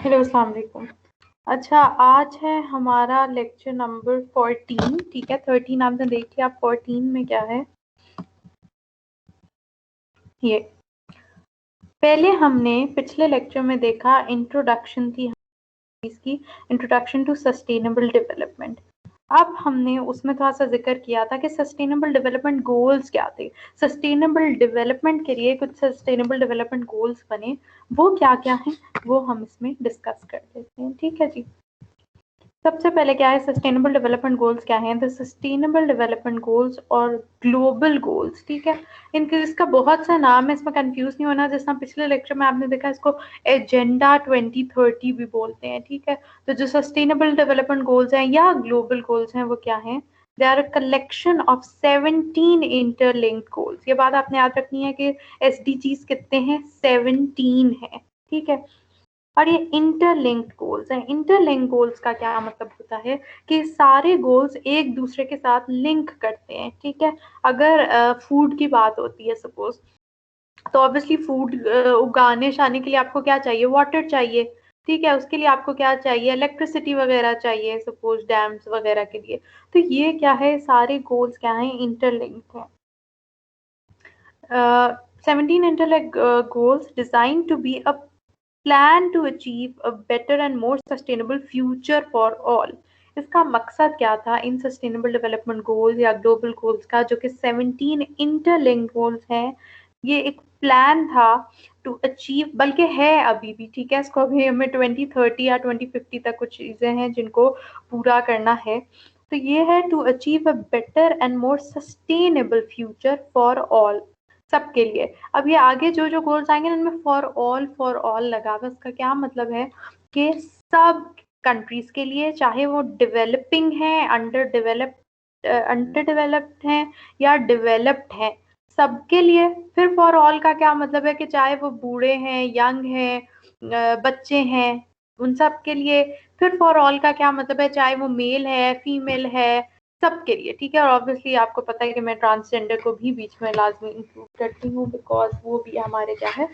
Hello, अस्सलाम वालेकुम। अच्छा, आज है हमारा लेक्चर नंबर 14। ठीक है, 13 आपने देख लिया, आप 14 में क्या है ये। पहले हमने पिछले लेक्चर में देखा, इंट्रोडक्शन थी इसकी, इंट्रोडक्शन टू सस्टेनेबल डेवलपमेंट। अब हमने उसमें थोड़ा सा जिक्र किया था कि सस्टेनेबल डेवलपमेंट गोल्स क्या थे। सस्टेनेबल डेवलपमेंट के लिए कुछ सस्टेनेबल डेवलपमेंट गोल्स बने, वो क्या क्या हैं वो हम इसमें डिस्कस कर लेते हैं। ठीक है जी। सबसे पहले क्या है, सस्टेनेबल डेवलपमेंट गोल्स क्या हैं? द सस्टेनेबल डेवलपमेंट गोल्स और ग्लोबल गोल्स। ठीक है, इनके इसका बहुत सा नाम है, इसमें कंफ्यूज नहीं होना। जैसा पिछले लेक्चर में आपने देखा, इसको एजेंडा 2030 भी बोलते हैं। ठीक है, तो जो सस्टेनेबल डेवलपमेंट गोल्स हैं या ग्लोबल गोल्स हैं वो क्या हैं? They are a collection of 17 interlinked goals. ये बात आपने याद रखनी है कि SDGs कितने हैं? 17 है। ठीक है, और ये इंटरलिंक्ड गोल्स हैं। इंटरलिंक्ड गोल्स का क्या मतलब होता है कि सारे गोल्स एक दूसरे के साथ लिंक करते हैं। ठीक है, अगर फूड की बात होती है सपोज, तो ऑब्वियसली फूड उगाने शाने के लिए आपको क्या चाहिए? वाटर चाहिए। ठीक है, उसके लिए आपको क्या चाहिए? इलेक्ट्रिसिटी वगैरह चाहिए, सपोज डैम्स वगैरह के लिए। तो ये क्या है, सारे गोल्स क्या हैं? इंटरलिंक्ड हैं। 17 interlinked goals designed to be a plan to achieve a better and more sustainable future for all। इसका मकसद क्या था इन सस्टेनेबल डेवलपमेंट गोल्स या ग्लोबल गोल्स का, जो कि 17 इंटरलिंक्ड गोल्स हैं? ये एक प्लान था टू अचीव, बल्कि है अभी भी। ठीक है, इसको अभी हमें 2030 या 2050 तक कुछ चीज़ें हैं जिनको पूरा करना है। तो ये है to achieve a better and more sustainable future for all, सबके लिए। अब ये आगे जो जो गोल्स आएंगे उनमें फॉर ऑल लगा हुआ। इसका क्या मतलब है कि सब कंट्रीज के लिए, चाहे वो डेवलपिंग है, अंडर डेवलप्ड हैं या डेवलप्ड हैं, सबके लिए। फिर फॉर ऑल का क्या मतलब है कि चाहे वो बूढ़े हैं, यंग हैं, बच्चे हैं, उन सब के लिए। फिर फॉर ऑल का क्या मतलब है? चाहे वो मेल है, फीमेल है, सबके लिए। ठीक है, और ऑब्वियसली आपको पता है कि मैं ट्रांसजेंडर को भी बीच में लाजमी इंक्लूड करती हूँ, बिकॉज वो भी हमारे क्या है,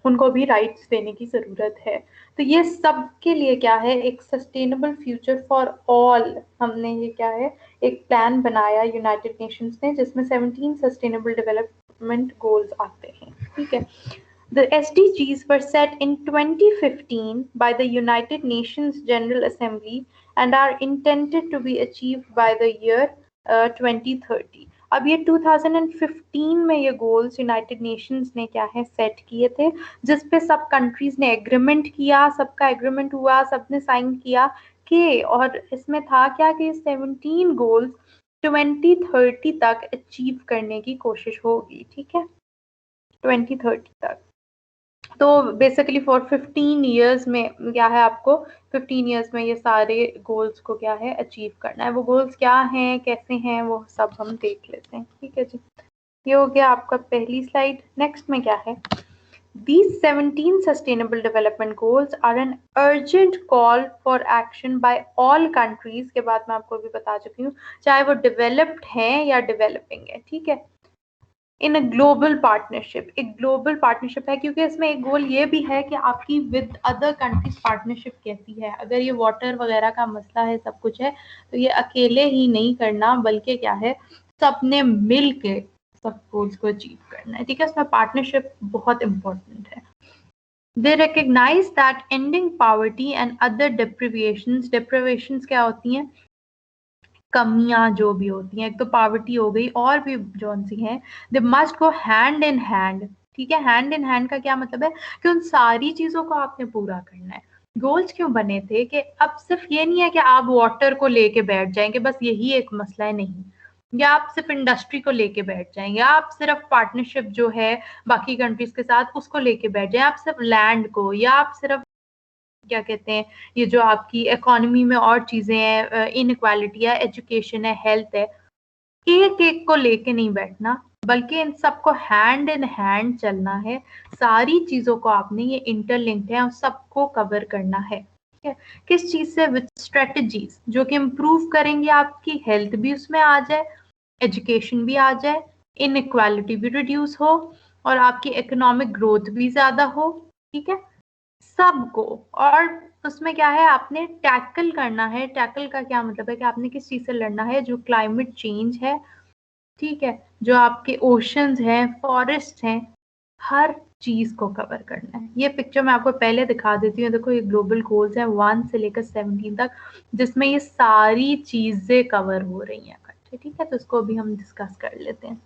उनको भी राइट्स देने की ज़रूरत है। तो ये सब के लिए क्या है, एक सस्टेनेबल फ्यूचर फॉर ऑल। हमने ये क्या है, एक प्लान बनाया यूनाइटेड नेशंस ने, जिसमें 17 सस्टेनेबल डेवलपमेंट गोल्स आते हैं। ठीक है, The SDGs were set in 2015 by the United Nations General Assembly and are intended to be achieved by the year 2030। अब ये 2015 में ये गोल्स यूनाइटेड नेशंस ने क्या है सेट किए थे, जिस पे सब कंट्रीज ने एग्रीमेंट किया, सबका एग्रीमेंट हुआ, सबने साइन किया कि, और इसमें था क्या कि 17 गोल्स 2030 तक अचीव करने की कोशिश होगी। ठीक है, 2030 तक। तो बेसिकली फॉर 15 ईयर्स में क्या है, आपको 15 ईयर्स में ये सारे गोल्स को क्या है अचीव करना है। वो गोल्स क्या हैं, कैसे हैं, वो सब हम देख लेते हैं। ठीक है जी, ये हो गया आपका पहली स्लाइड। नेक्स्ट में क्या है, These 17 sustainable development goals are an urgent call for action by all countries। के बाद मैं आपको भी बता चुकी हूँ, चाहे वो डेवलप्ड हैं या डेवलपिंग है। ठीक है, इन अ ग्लोबल पार्टनरशिप। एक ग्लोबल पार्टनरशिप है, क्योंकि इसमें एक गोल ये भी है कि आपकी विद अदर कंट्रीज पार्टनरशिप कैसी है। अगर ये वाटर वगैरह का मसला है, सब कुछ है, तो ये अकेले ही नहीं करना, बल्कि क्या है, सबने मिल के सब गोल्स को अचीव करना है। ठीक है, इसमें पार्टनरशिप बहुत इंपॉर्टेंट है। They recognise that ending poverty and other deprivations. Deprivations क्या होती हैं? कमियां जो भी होती हैं, एक तो पॉवर्टी हो गई, और भी जो सी हैं, they must go hand in hand. ठीक है, हैंड इन हैंड का क्या मतलब है कि उन सारी चीजों को आपने पूरा करना है। गोल्स क्यों बने थे कि अब सिर्फ ये नहीं है कि आप वाटर को लेके बैठ जाएंगे, बस यही एक मसला है, नहीं। या आप सिर्फ इंडस्ट्री को लेके बैठ जाएंगे, या आप सिर्फ पार्टनरशिप जो है बाकी कंट्रीज के साथ उसको लेके बैठ जाए, आप सिर्फ लैंड को, या आप सिर्फ क्या कहते हैं, ये जो आपकी इकोनॉमी में और चीजें हैं, इनइक्वालिटी है, एजुकेशन है, हेल्थ है, एक एक को लेके नहीं बैठना, बल्कि इन सबको हैंड इन हैंड चलना है। सारी चीजों को आपने, ये इंटरलिंक्ड है और सबको कवर करना है। ठीक है, किस चीज से? विद स्ट्रेटजीज जो कि इम्प्रूव करेंगे, आपकी हेल्थ भी उसमें आ जाए, एजुकेशन भी आ जाए, इनइक्वालिटी भी रिड्यूस हो, और आपकी इकोनॉमिक ग्रोथ भी ज्यादा हो। ठीक है, सबको। और उसमें क्या है, आपने टैकल करना है। टैकल का क्या मतलब है कि आपने किस चीज से लड़ना है, जो क्लाइमेट चेंज है, ठीक है, जो आपके ओशंस हैं, फॉरेस्ट हैं, हर चीज को कवर करना है। ये पिक्चर मैं आपको पहले दिखा देती हूँ। देखो, ये ग्लोबल गोल्स है 1 से लेकर 17 तक, जिसमें ये सारी चीजें कवर हो रही हैं इकट्ठे, ठीक है। तो इसको अभी हम डिस्कस कर लेते हैं।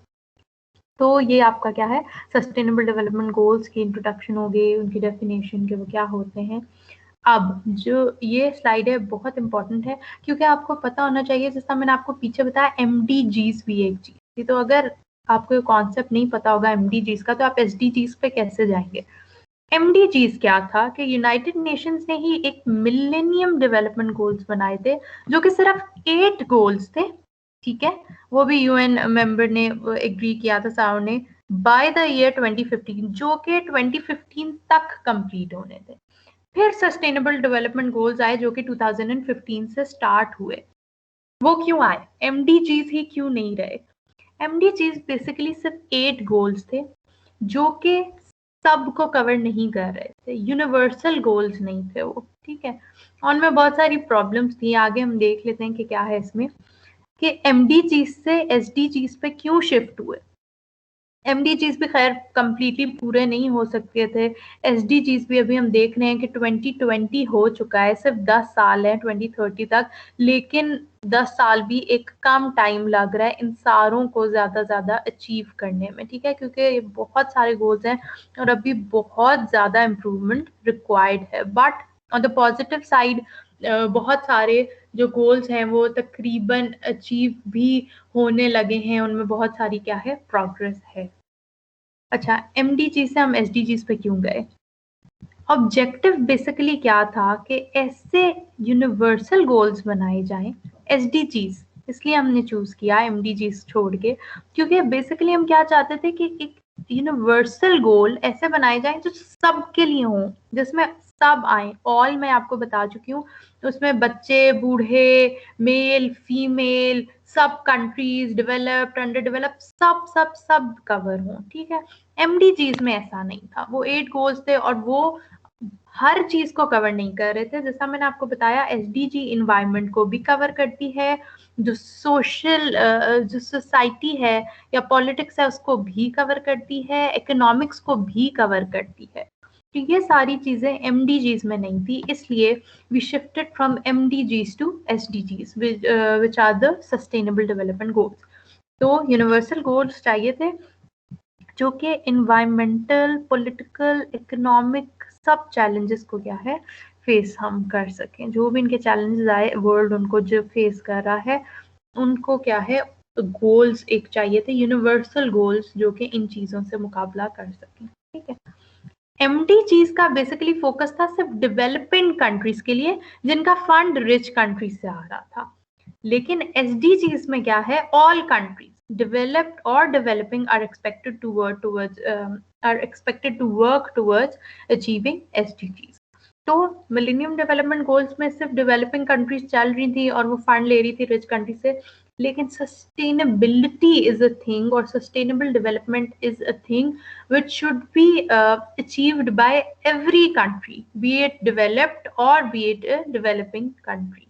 तो ये आपका क्या है, सस्टेनेबल डेवलपमेंट गोल्स की इंट्रोडक्शन हो गई, उनकी डेफिनेशन के वो क्या होते हैं। अब जो ये स्लाइड है बहुत इंपॉर्टेंट है, क्योंकि आपको पता होना चाहिए, जैसा मैंने आपको पीछे बताया MDGs भी एक चीज थी। तो अगर आपको ये कॉन्सेप्ट नहीं पता होगा MDGs का, तो आप SDGs पे कैसे जाएंगे। MDGs क्या था कि यूनाइटेड नेशंस ने ही एक मिलेनियम डेवलपमेंट गोल्स बनाए थे, जो कि सिर्फ 8 गोल्स थे, ठीक है। वो भी UN मेंबर ने एग्री किया था सारों ने, बाय द ईयर 2015, जो कि 2015 तक कंप्लीट होने थे। फिर सस्टेनेबल डेवलपमेंट गोल्स आए, जो कि 2015 से स्टार्ट हुए। वो क्यों आए, MDGs ही क्यों नहीं रहे। MDGs बेसिकली सिर्फ 8 गोल्स थे, जो कि सबको कवर नहीं कर रहे थे, यूनिवर्सल गोल्स नहीं थे वो, ठीक है। उनमें बहुत सारी प्रॉब्लम्स थी, आगे हम देख लेते हैं कि क्या है इसमें, कि MDGs से SDGs पे क्यों शिफ्ट हुए। MDGs भी खैर कंप्लीटली पूरे नहीं हो सकते थे। SDGs भी अभी हम देख रहे हैं कि 2020 हो चुका है, सिर्फ 10 साल है 2030 तक, लेकिन 10 साल भी एक कम टाइम लग रहा है इन सारों को ज्यादा अचीव करने में, ठीक है, क्योंकि ये बहुत सारे गोल्स हैं और अभी बहुत ज्यादा इम्प्रूवमेंट रिक्वायर्ड है। But on the positive side, बहुत सारे जो गोल्स हैं वो तकरीबन अचीव भी होने लगे हैं, उनमें बहुत सारी क्या है, प्रोग्रेस है। अच्छा, MDG से हम SDGs पे क्यों गए। ऑब्जेक्टिव बेसिकली क्या था कि ऐसे यूनिवर्सल गोल्स बनाए जाएं, SDGs इसलिए हमने चूज किया MDGs छोड़ के, क्योंकि बेसिकली हम क्या चाहते थे कि एक यूनिवर्सल गोल ऐसे बनाए जाएं जो सबके लिए हों, जिसमें सब आए। ऑल मैं आपको बता चुकी हूँ, उसमें बच्चे, बूढ़े, मेल, फीमेल, सब कंट्रीज, डेवलप्ड, अंडर डेवलप्ड, सब सब सब कवर हों, ठीक है। MDGs में ऐसा नहीं था, वो 8 गोल्स थे और वो हर चीज को कवर नहीं कर रहे थे। जैसा मैंने आपको बताया, SDG इन्वायरमेंट को भी कवर करती है, जो सोशल जो सोसाइटी है या पॉलिटिक्स है उसको भी कवर करती है, इकोनॉमिक्स को भी कवर करती है। तो ये सारी चीजें MDGs में नहीं थी, इसलिए we shifted from MDGs to SDGs, which are the sustainable development goals. तो यूनिवर्सल गोल्स चाहिए थे जो कि इन्वायरमेंटल, पॉलिटिकल, इकोनॉमिक सब चैलेंजेस को क्या है, फेस हम कर सकें। जो भी इनके चैलेंजेस आए, वर्ल्ड उनको जो फेस कर रहा है, उनको क्या है, गोल्स एक चाहिए थे, यूनिवर्सल गोल्स, जो कि इन चीजों से मुकाबला कर सकें, ठीक है। MDGs का बेसिकली फोकस था सिर्फ डेवलपिंग कंट्रीज के लिए, जिनका फंड रिच कंट्रीज से आ रहा था। लेकिन SDGs में क्या है, all countries, developed or developing, are expected to work towards achieving SDGs. तो मिलेनियम डेवलपमेंट गोल्स में सिर्फ डेवलपिंग कंट्रीज चल रही थी और वो फंड ले रही थी रिच कंट्री से, लेकिन सस्टेनेबिलिटी इज अ थिंग, और sustainable development is a thing which should be achieved by every country, be it developed or be it a developing country,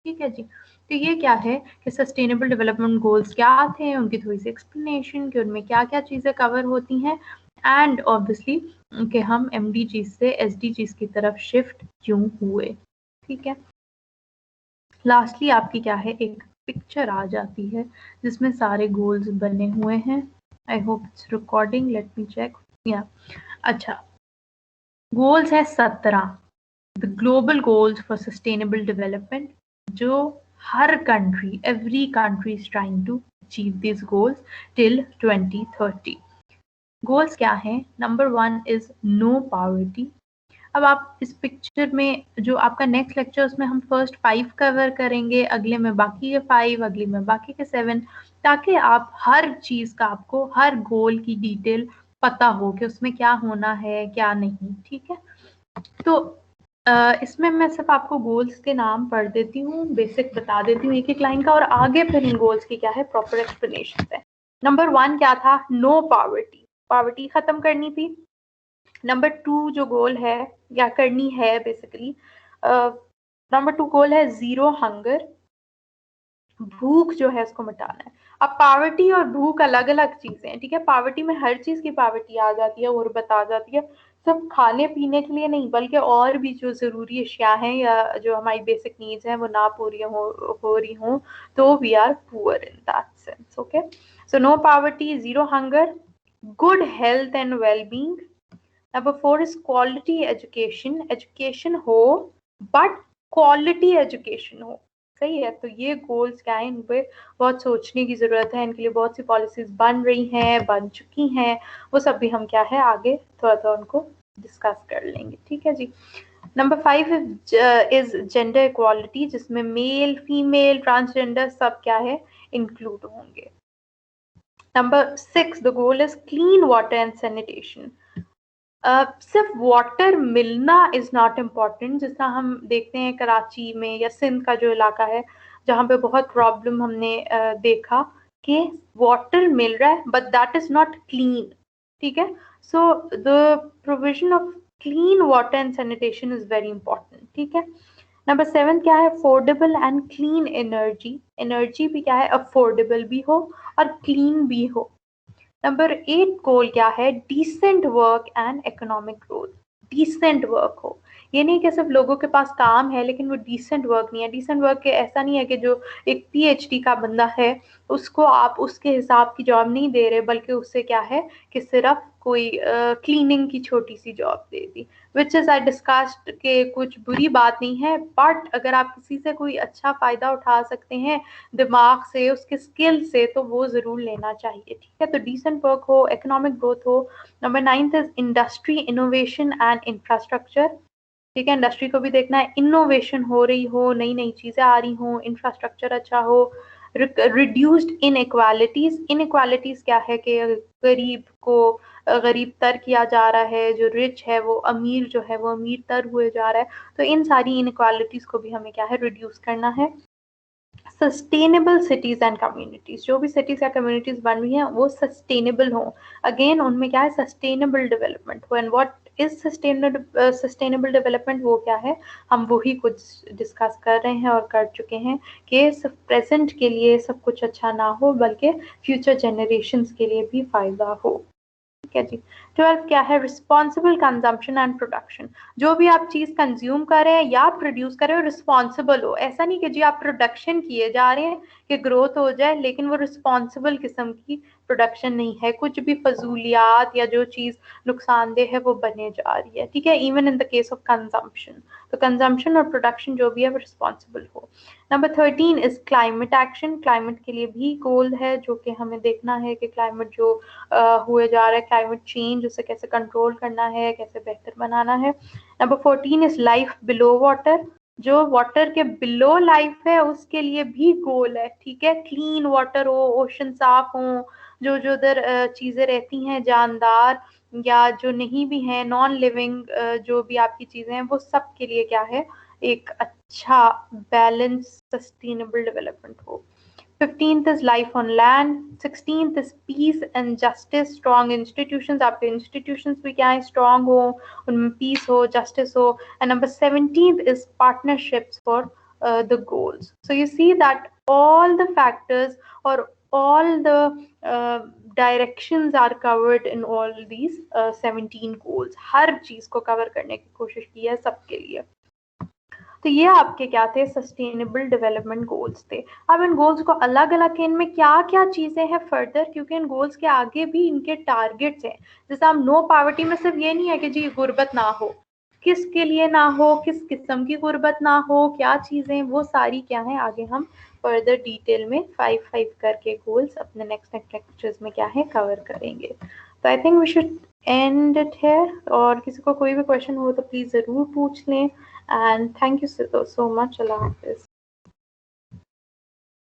ठीक है जी। तो ये क्या है कि सस्टेनेबल डेवलपमेंट गोल्स क्या थे, उनकी थोड़ी सी एक्सप्लेनेशन कि उनमें क्या क्या चीज़ें कवर होती हैं, एंड ऑब्वियसली कि हम MDGs से SDGs की तरफ शिफ्ट क्यों हुए, ठीक है। लास्टली आपकी क्या है, एक पिक्चर आ जाती है जिसमें सारे गोल्स बने हुए हैं। I hope it's recording, let me check. या अच्छा, गोल्स है 17, the global goals for sustainable development, जो हर country, every country is trying to achieve these goals till 2030. Goals क्या हैं, नंबर 1 इज नो पॉवर्टी। अब आप इस पिक्चर में, जो आपका नेक्स्ट लेक्चर, उसमें हम फर्स्ट 5 कवर करेंगे, अगले में बाकी के 5, अगले में बाकी के 7, ताकि आप हर चीज का, आपको हर गोल की डिटेल पता हो कि उसमें क्या होना है क्या नहीं, ठीक है। तो इसमें मैं सिर्फ आपको गोल्स के नाम पढ़ देती हूँ, बेसिक बता देती हूँ एक एक लाइन का, और आगे फिर इन गोल्स की क्या है, प्रॉपर एक्सप्लेनेशन है। नंबर 1 क्या था, नो पॉवर्टी, पॉवर्टी खत्म करनी थी। नंबर 2 जो गोल है या करनी है बेसिकली, नंबर 2 गोल है जीरो हंगर, भूख जो है उसको मिटाना है। अब पावर्टी और भूख अलग अलग चीजें हैं, ठीक है। पावर्टी में हर चीज की पावर्टी आ जाती है, गुर्बत आ जाती है, सिर्फ खाने पीने के लिए नहीं बल्कि और भी जो जरूरी अशिया हैं या जो हमारी बेसिक नीड्स हैं वो ना पूरी हो रही हों तो we are poor in that sense. Okay, so no poverty, zero hunger, good health and well being. Number 4 is quality education, education हो बट क्वालिटी एजुकेशन हो। सही है, तो ये गोल्स क्या है, इन पे बहुत सोचने की जरूरत है, इनके लिए बहुत सी पॉलिसीज बन रही हैं, बन चुकी हैं, वो सब भी हम क्या है आगे थोड़ा थोड़ा उनको डिस्कस कर लेंगे, ठीक है जी। नंबर 5 इज जेंडर इक्वालिटी, जिसमें मेल फीमेल ट्रांसजेंडर सब क्या है इंक्लूड होंगे। Number 6 the goal is clean water and sanitation. सिर्फ वाटर मिलना इज नॉट इम्पॉर्टेंट, जितना हम देखते हैं कराची में या सिंध का जो इलाका है जहाँ पे बहुत प्रॉब्लम हमने देखा कि वाटर मिल रहा है but that is not clean, ठीक है। So the provision of clean water and sanitation is very important, ठीक है। नंबर 7 क्या है, affordable and clean energy, energy भी क्या है अफोर्डेबल भी हो और क्लीन भी हो। नंबर 8 गोल क्या है, decent work and economic growth, decent work हो, ये नहीं कि सिर्फ लोगों के पास काम है लेकिन वो डिसेंट वर्क नहीं है। डिसेंट वर्क के ऐसा नहीं है कि जो एक पीएचडी का बंदा है उसको आप उसके हिसाब की जॉब नहीं दे रहे, बल्कि उससे क्या है कि सिर्फ कोई क्लीनिंग की छोटी सी जॉब दे दी, विच इज आई डिस्कस्ड के कुछ बुरी बात नहीं है, बट अगर आप किसी से कोई अच्छा फायदा उठा सकते हैं दिमाग से, उसके स्किल से, तो वो जरूर लेना चाहिए, ठीक है। तो डिसेंट वर्क हो, इकोनॉमिक ग्रोथ हो। Number 9 is industry innovation and infrastructure, ठीक है। इंडस्ट्री को भी देखना है, इनोवेशन हो रही हो, नई नई चीजें आ रही हो, इंफ्रास्ट्रक्चर अच्छा हो। रिड्यूस्ड इनइक्वालिटीज, इनइक्वालिटीज क्या है कि गरीब को गरीब तर किया जा रहा है, जो रिच है वो अमीर जो है वो अमीर तर हुए जा रहा है, तो इन सारी इनइक्वालिटीज को भी हमें क्या है रिड्यूस करना है। सस्टेनेबल सिटीज एंड कम्युनिटीज, जो भी सिटीज या कम्युनिटीज बन रही हैं वो सस्टेनेबल हो, अगेन उनमें क्या है सस्टेनेबल डेवलपमेंट हो। And what is sustainable development, वो क्या है हम वही कुछ डिस्कस कर रहे हैं और कर चुके हैं कि सिर्फ प्रेजेंट के लिए सब कुछ अच्छा ना हो बल्कि फ्यूचर जनरेशंस के लिए भी फायदा हो, ठीक है जी। 12 क्या है, रिस्पॉन्सिबल कंजम्पशन एंड प्रोडक्शन, जो भी आप चीज कंज्यूम कर रहे हैं या प्रोड्यूस कर रहे हो रिस्पॉन्सिबल हो, ऐसा नहीं कि जी आप प्रोडक्शन किए जा रहे हैं कि ग्रोथ हो जाए लेकिन वो रिस्पॉन्सिबल किस्म की प्रोडक्शन नहीं है, कुछ भी फजूलियात या जो चीज नुकसानदेह है वो बने जा रही है, ठीक है। Even in the case of consumption, तो कंजम्पशन और प्रोडक्शन जो भी है वो रिस्पॉन्सिबल हो। Number 13 is climate action, climate के लिए भी गोल है जो कि हमें देखना है कि क्लाइमेट जो हुए जा रहा है, क्लाइमेट चेंज, उसे कैसे कंट्रोल करना है, कैसे बेहतर बनाना है। Number 14 is life below water, जो वाटर के बिलो लाइफ है उसके लिए भी गोल है, ठीक है। क्लीन वाटर हो, ओशन साफ हो, जो जो उधर चीजें रहती हैं जानदार या जो नहीं भी हैं नॉन लिविंग, जो भी आपकी चीजें हैं वो सब के लिए क्या है एक अच्छा बैलेंस सस्टेनेबल डेवलपमेंट हो। 15th is life on land, 16th is peace and justice, strong institutions, आपके institutions भी क्या है strong हो, उनमें peace हो, justice हो, and number 17th is partnerships for the goals. So you see that all the factors or all the directions are covered in all these 17 goals. हर चीज को cover करने की कोशिश की है सबके लिए। तो ये आपके क्या थे सस्टेनेबल डेवलपमेंट गोल्स थे। अब इन गोल्स को अलग अलग के इनमें क्या क्या चीजें हैं फर्दर, क्योंकि इन गोल्स के आगे भी इनके टारगेट्स हैं। जैसे हम नो पावर्टी में सिर्फ ये नहीं है कि जी गुर्बत ना हो, किसके लिए ना हो, किस किस्म की गुर्बत ना हो, क्या चीजें, वो सारी क्या है आगे हम फर्दर डिटेल में 5 करके गोल्स अपने नेक्स्ट लेक्चर्स में क्या है कवर करेंगे। तो I think we should end it here, और किसी को कोई भी क्वेश्चन हो तो प्लीज जरूर पूछ लें। And thank you so much. Allah Hafiz.